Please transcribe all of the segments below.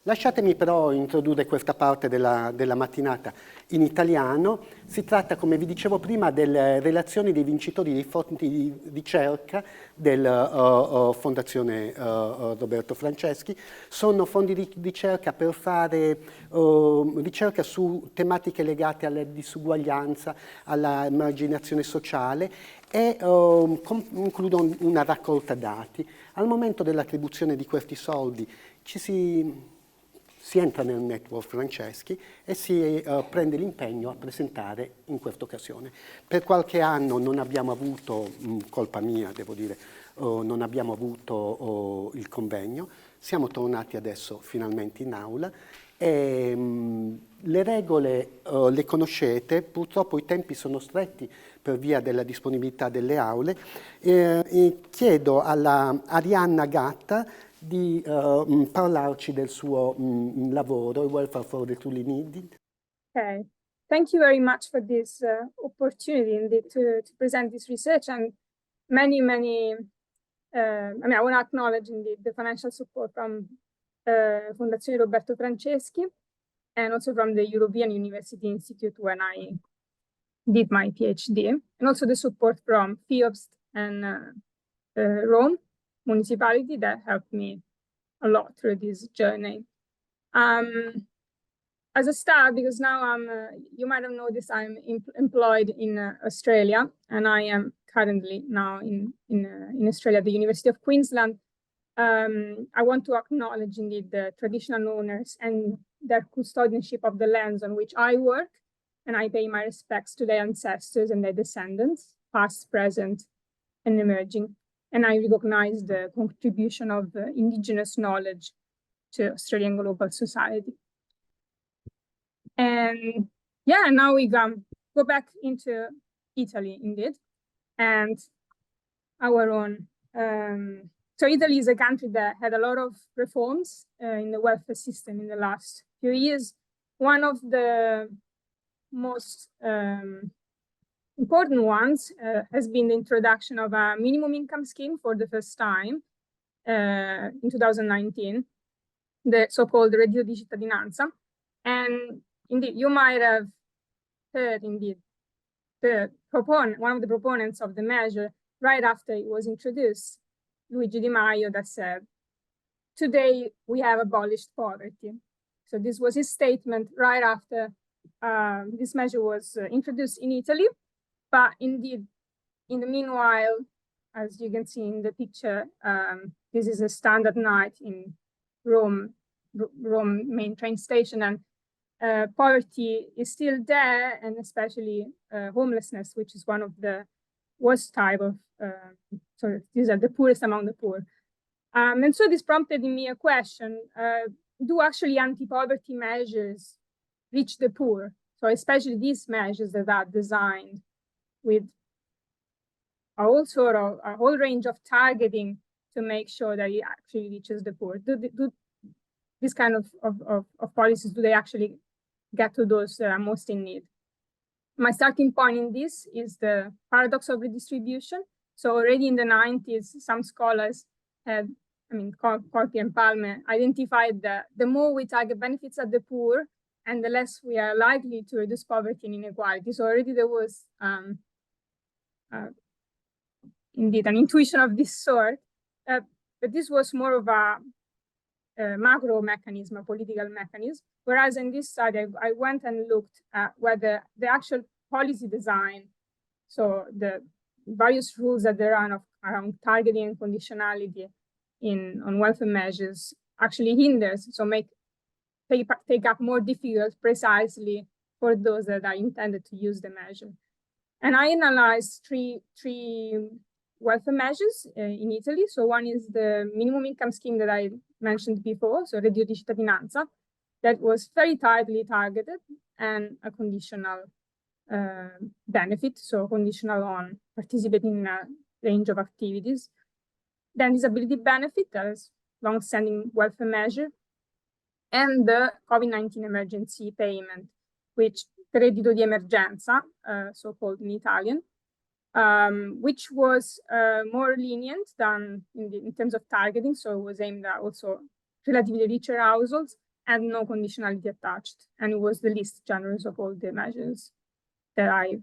Lasciatemi però introdurre questa parte della mattinata in italiano. Si tratta, come vi dicevo prima, delle relazioni dei vincitori dei fondi di ricerca della Fondazione Roberto Franceschi. Sono fondi di ricerca per fare ricerca su tematiche legate alla disuguaglianza, alla emarginazione sociale e includono una raccolta dati. Al momento dell'attribuzione di questi soldi si entra nel network Franceschi e si prende l'impegno a presentare in questa occasione. Per qualche anno non abbiamo avuto, colpa mia devo dire, non abbiamo avuto il convegno, siamo tornati adesso finalmente in aula e le regole le conoscete, purtroppo i tempi sono stretti per via della disponibilità delle aule. Chiedo alla Arianna Gatta di parlarci del suo lavoro, il Welfare for the Truly Needed. Okay, thank you very much for this opportunity indeed to present this research and many, I want to acknowledge indeed the financial support from Fondazione Roberto Franceschi and also from the European University Institute when I did my PhD, and also the support from FIOBST and Rome municipality that helped me a lot through this journey. As a start, because now you might have noticed I'm employed in Australia, and I am currently now in Australia, the University of Queensland. I want to acknowledge indeed the traditional owners and their custodianship of the lands on which I work, and I pay my respects to their ancestors and their descendants, past, present, and emerging. And I recognize the contribution of indigenous knowledge to Australian global society. And yeah, now we go back into Italy indeed, and our own. So Italy is a country that had a lot of reforms in the welfare system in the last few years. One of the most important ones has been the introduction of a minimum income scheme for the first time in 2019, the so-called reddito di cittadinanza. And indeed, you might have heard indeed one of the proponents of the measure right after it was introduced, Luigi Di Maio, that said, "Today we have abolished poverty." So this was his statement right after this measure was introduced in Italy. But indeed, in the meanwhile, as you can see in the picture, this is a standard night in Rome main train station, and poverty is still there, and especially homelessness, which is one of the worst type of, so these are the poorest among the poor. And so this prompted in me a question, do actually anti-poverty measures reach the poor? So especially these measures that are designed with a whole range of targeting to make sure that it actually reaches the poor. Do this kind of policies, do they actually get to those that are most in need? My starting point in this is the paradox of redistribution. So already in the 90s, some scholars had, Corpi and Palme, identified that the more we target benefits at the poor, and the less we are likely to reduce poverty and inequality. So already there was indeed an intuition of this sort, but this was more of a macro mechanism, a political mechanism. Whereas in this study, I went and looked at whether the actual policy design, so the various rules that there are around targeting and conditionality on welfare measures actually hinders, so take up more difficult precisely for those that are intended to use the measure. And I analyzed three welfare measures in Italy. So one is the minimum income scheme that I mentioned before, so reddito di cittadinanza, that was very tightly targeted, and a conditional benefit, so conditional on participating in a range of activities. Then disability benefit, that is long-standing welfare measure, and the COVID-19 emergency payment, which reddito di emergenza, so-called in Italian, which was more lenient than in terms of targeting. So it was aimed at also relatively richer households, and no conditionality attached. And it was the least generous of all the measures that I've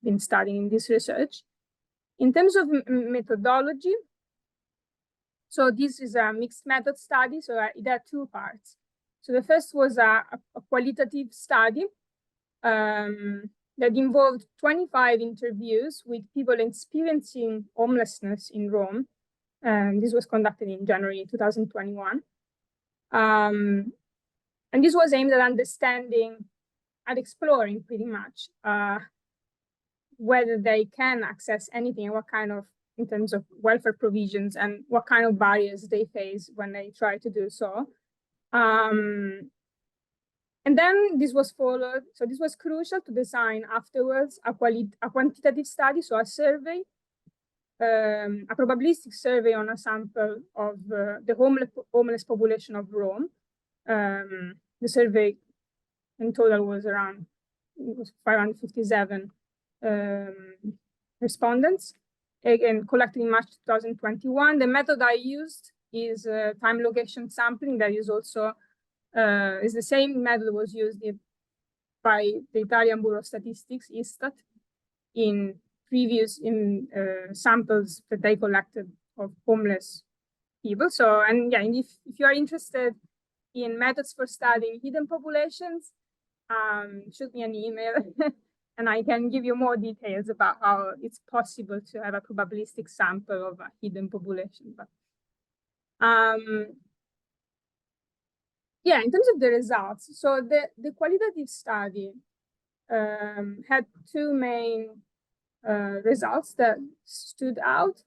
been studying in this research. In terms of methodology, so this is a mixed method study, so there are two parts. So the first was a qualitative study that involved 25 interviews with people experiencing homelessness in Rome. This was conducted in January 2021. And this was aimed at understanding, at exploring pretty much whether they can access anything and what kind of, in terms of welfare provisions, and what kind of barriers they face when they try to do so. And then this was followed, so this was crucial to design afterwards a quantitative study, so a survey, a probabilistic survey on a sample of the homeless population of Rome. The survey in total was around 557 respondents, again, collected in March 2021. The method I used is time location sampling. That is also is the same method that was used by the Italian Bureau of Statistics, ISTAT, in previous samples that they collected of homeless people. So, and yeah, and if you are interested in methods for studying hidden populations, shoot me an email and I can give you more details about how it's possible to have a probabilistic sample of a hidden population. But yeah, in terms of the results, so the qualitative study had two main results that stood out.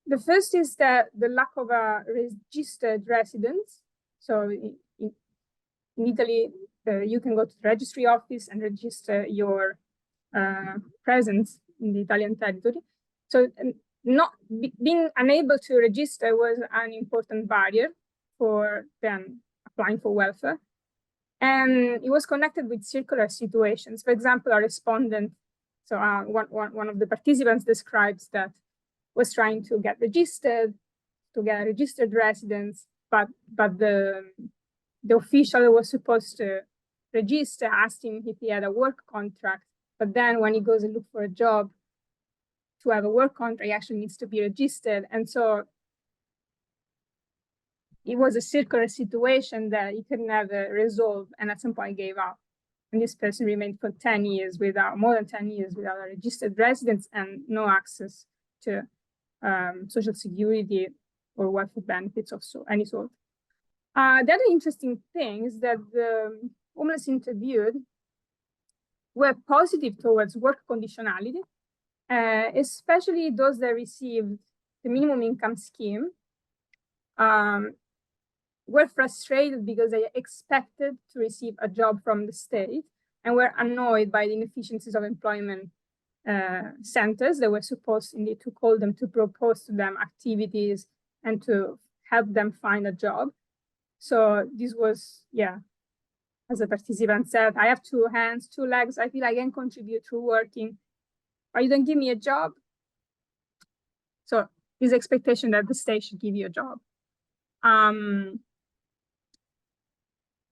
The first is that the lack of a registered residence. So in Italy, you can go to the registry office and register your presence in the Italian territory. So not being unable to register was an important barrier for them applying for welfare. And it was connected with circular situations. For example, a respondent, so one of the participants describes that was trying to get registered, to get a registered residence, but the official who was supposed to register asked him if he had a work contract. But then when he goes and look for a job, to have a work contract, he actually needs to be registered. And so it was a circular situation that he could never resolve, and at some point gave up. And this person remained for 10 years without, more than 10 years without a registered residence and no access to social security or welfare benefits of any sort. The other interesting thing is that the homeless interviewed were positive towards work conditionality, especially those that received the minimum income scheme. Were frustrated because they expected to receive a job from the state and were annoyed by the inefficiencies of employment centers that were supposed indeed to call them, to propose to them activities and to help them find a job. So this was, yeah, as a participant said, I have 2 hands, 2 legs, I feel I can contribute through working, but you don't give me a job. So this expectation that the state should give you a job.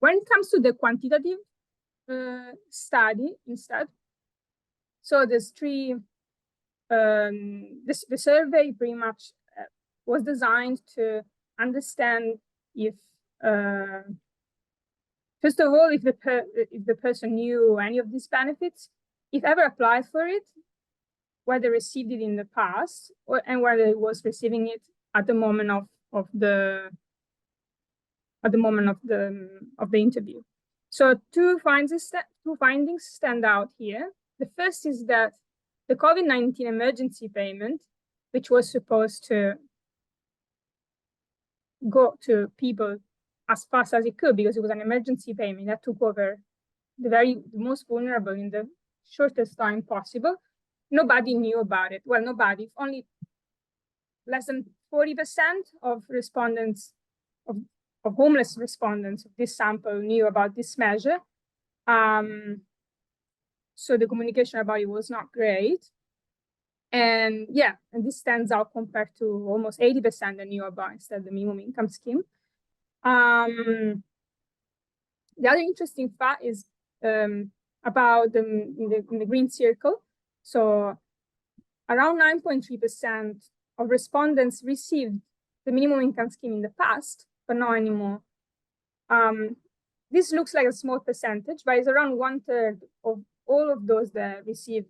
When it comes to the quantitative study instead, so there's 3, the survey pretty much was designed to understand if, first of all, if the person knew any of these benefits, if ever applied for it, whether received it in the past, and whether it was receiving it at the moment of the interview. So two findings stand out here. The first is that the COVID-19 emergency payment, which was supposed to go to people as fast as it could because it was an emergency payment that took over the most vulnerable in the shortest time possible, nobody knew about it. Well, nobody, only less than 40% of respondents, of homeless respondents of this sample knew about this measure. So the communication about it was not great. And yeah, and this stands out compared to almost 80% that knew about instead the minimum income scheme. The other interesting fact is about in the green circle. So around 9.3% of respondents received the minimum income scheme in the past, but not anymore. This looks like a small percentage, but it's around 1/3 of all of those that received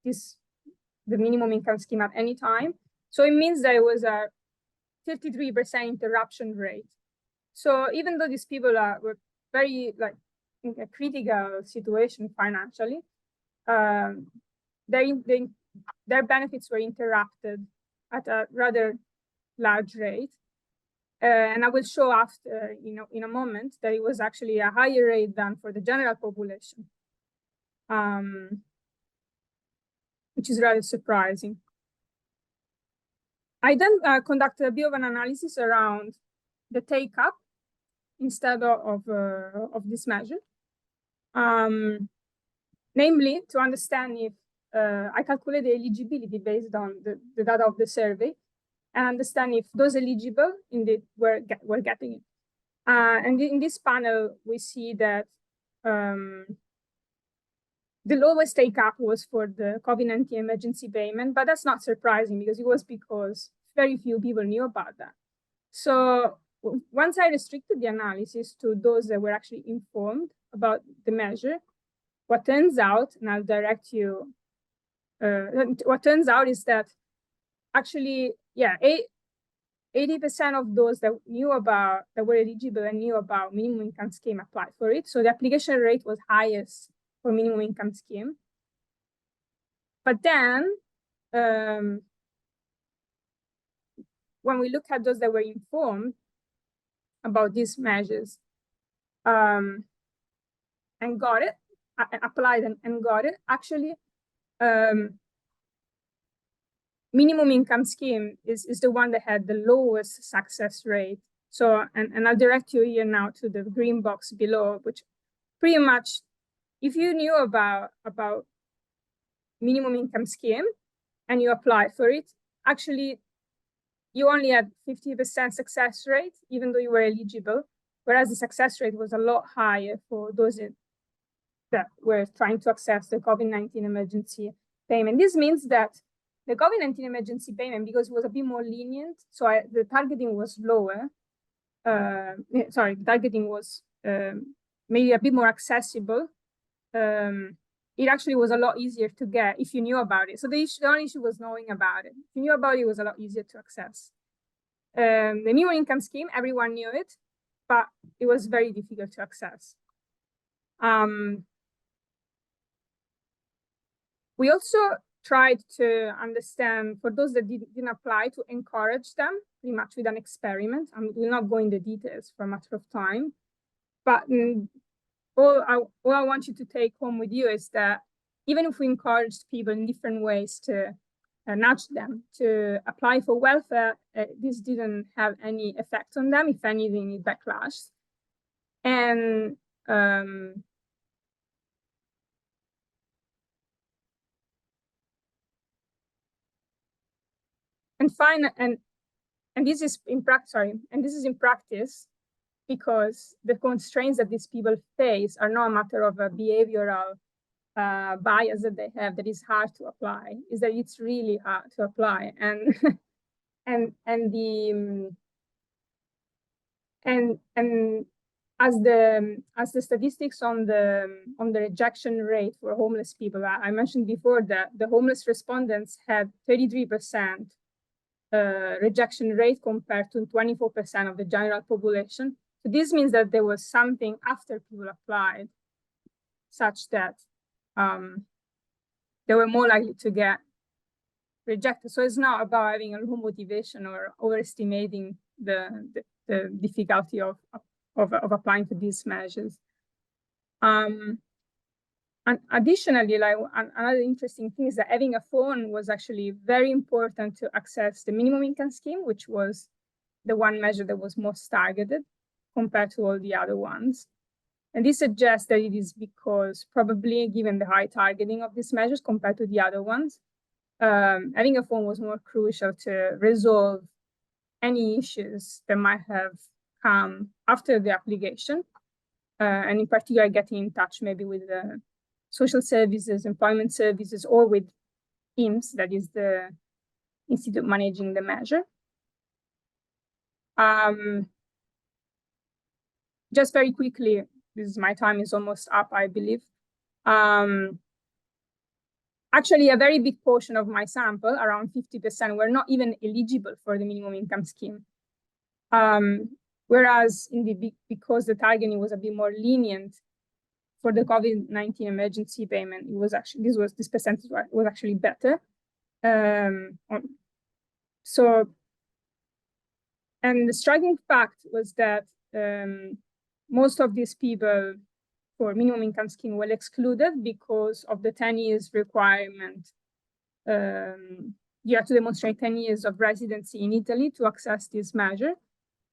the minimum income scheme at any time. So it means that it was a 53% interruption rate. So even though these people were very in a critical situation financially, their benefits were interrupted at a rather large rate. And I will show after, in a moment, that it was actually a higher rate than for the general population, which is rather surprising. I then conducted a bit of an analysis around the take-up instead of this measure, namely to understand if I calculate the eligibility based on the data of the survey, and understand if those eligible indeed were getting it. And in this panel, we see that the lowest take-up was for the COVID-19 emergency payment, but that's not surprising because it was because very few people knew about that. So once I restricted the analysis to those that were actually informed about the measure, what turns out, and I'll direct you, what turns out is that actually, 80% of those that were eligible and knew about minimum income scheme applied for it. So the application rate was highest for minimum income scheme. But then, when we look at those that were informed about these measures and got it, applied and got it, actually, minimum income scheme is the one that had the lowest success rate. So, and I'll direct you here now to the green box below, which pretty much, if you knew about minimum income scheme and you applied for it, actually, you only had 50% success rate, even though you were eligible, whereas the success rate was a lot higher for those that were trying to access the COVID-19 emergency payment. This means that the COVID-19 emergency payment, because it was a bit more lenient, so the targeting was lower. The targeting was maybe a bit more accessible. It actually was a lot easier to get if you knew about it. So the only issue was knowing about it. If you knew about it, it was a lot easier to access. The minimum income scheme, everyone knew it, but it was very difficult to access. We also tried to understand, for those that didn't apply, to encourage them pretty much with an experiment. I will not go into details for a matter of time, but all I want you to take home with you is that even if we encouraged people in different ways to nudge them to apply for welfare, this didn't have any effect on them. If anything, it backlashed. And this is in practice, because the constraints that these people face are not a matter of a behavioral bias that they have that is hard to apply. Is that it's really hard to apply, and as the statistics on the rejection rate for homeless people, I mentioned before that the homeless respondents had 33% rejection rate compared to 24% of the general population. So this means that there was something after people applied such that they were more likely to get rejected. So it's not about having a low motivation or overestimating the difficulty of applying for these measures. And additionally, another interesting thing is that having a phone was actually very important to access the minimum income scheme, which was the one measure that was most targeted compared to all the other ones. And this suggests that it is because, probably given the high targeting of these measures compared to the other ones, having a phone was more crucial to resolve any issues that might have come after the application. and in particular getting in touch maybe with the social services, employment services, or with IMSS, that is the institute managing the measure. Just very quickly, my time is almost up, I believe. Actually, a very big portion of my sample, around 50%, were not even eligible for the minimum income scheme. Whereas because the targeting was a bit more lenient for the COVID-19 emergency payment, it was actually, this percentage was actually better. And the striking fact was that most of these people for minimum income scheme were excluded because of the 10 years requirement. You have to demonstrate 10 years of residency in Italy to access this measure.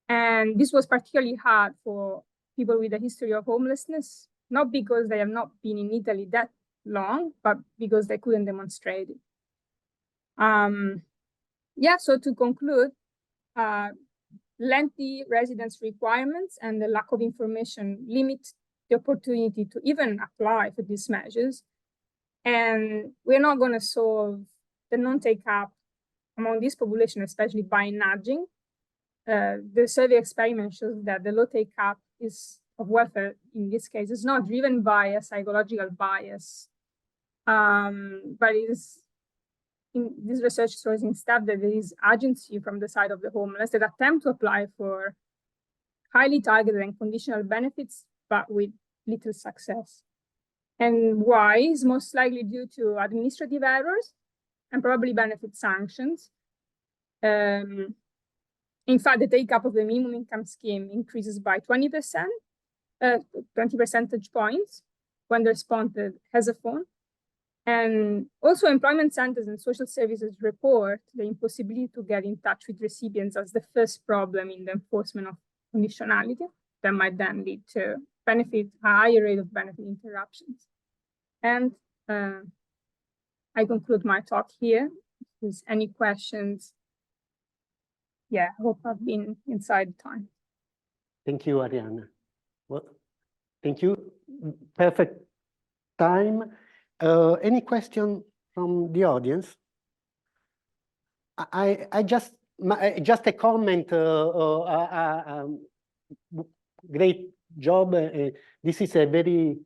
And this was particularly hard for people with a history of homelessness, not because they have not been in Italy that long, but because they couldn't demonstrate it. Yeah, so to conclude, lengthy residence requirements and the lack of information limit the opportunity to even apply for these measures. And we're not going to solve the non-take-up among this population, especially by nudging. The survey experiment shows that the low take-up of welfare in this case is not driven by a psychological bias, but this research shows instead that there is agency from the side of the homeless that attempt to apply for highly targeted and conditional benefits, but with little success. And why is most likely due to administrative errors and probably benefit sanctions. In fact, the take-up of the minimum income scheme increases by 20 percentage points when the respondent has a phone. And also employment centers and social services report the impossibility to get in touch with recipients as the first problem in the enforcement of conditionality that might then lead to a higher rate of benefit interruptions. And I conclude my talk here. If there's any questions, yeah, I hope I've been inside time. Thank you, Arianna. Well, thank you. Perfect time. Any question from the audience? Just a comment. Great job. This is a very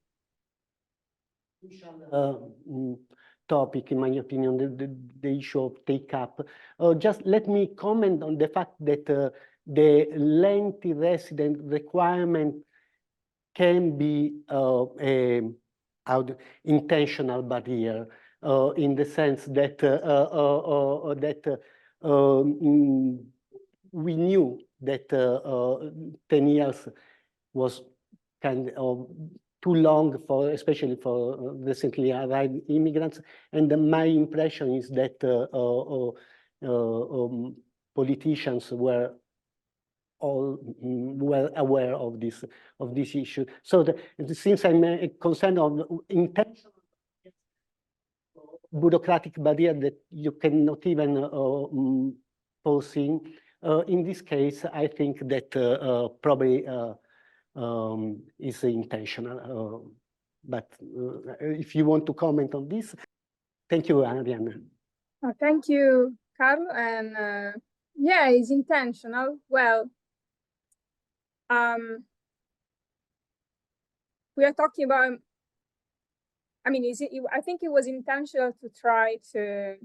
crucial topic, in my opinion, the issue of take-up. Just let me comment on the fact that the lengthy resident requirement can be an intentional barrier in the sense that we knew that 10 years was kind of too long for, especially for recently arrived immigrants. And my impression is that politicians were all well aware of this issue. So since I'm concerned on intentional bureaucratic barrier that you cannot even foresee, in this case, I think that probably is intentional. But if you want to comment on this, thank you, Arianna. Thank you, Carlo. And yeah, it's intentional. Well, we are talking about, I mean, I think it was intentional to try to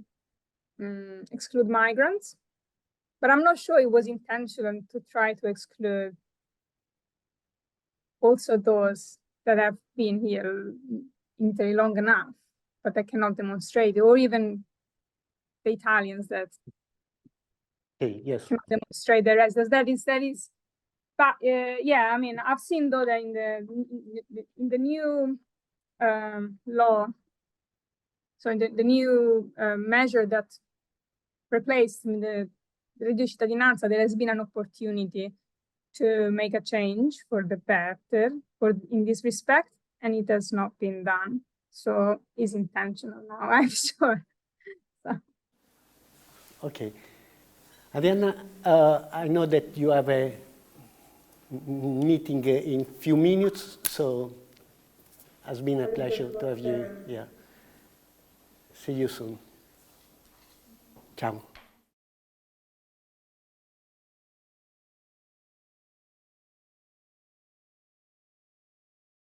exclude migrants, but I'm not sure it was intentional to try to exclude also those that have been here in Italy long enough, but they cannot demonstrate, or even the Italians that yes, cannot demonstrate their residence. That is. But yeah, I mean, I've seen though that in the new law, so in the new measure that replaced the reddito di cittadinanza, there has been an opportunity to make a change for the better in this respect, and it has not been done. So it's intentional now, I'm sure. So. Okay. Arianna, I know that you have a meeting in few minutes, so it's been a pleasure to have you. Yeah. See you soon. Ciao.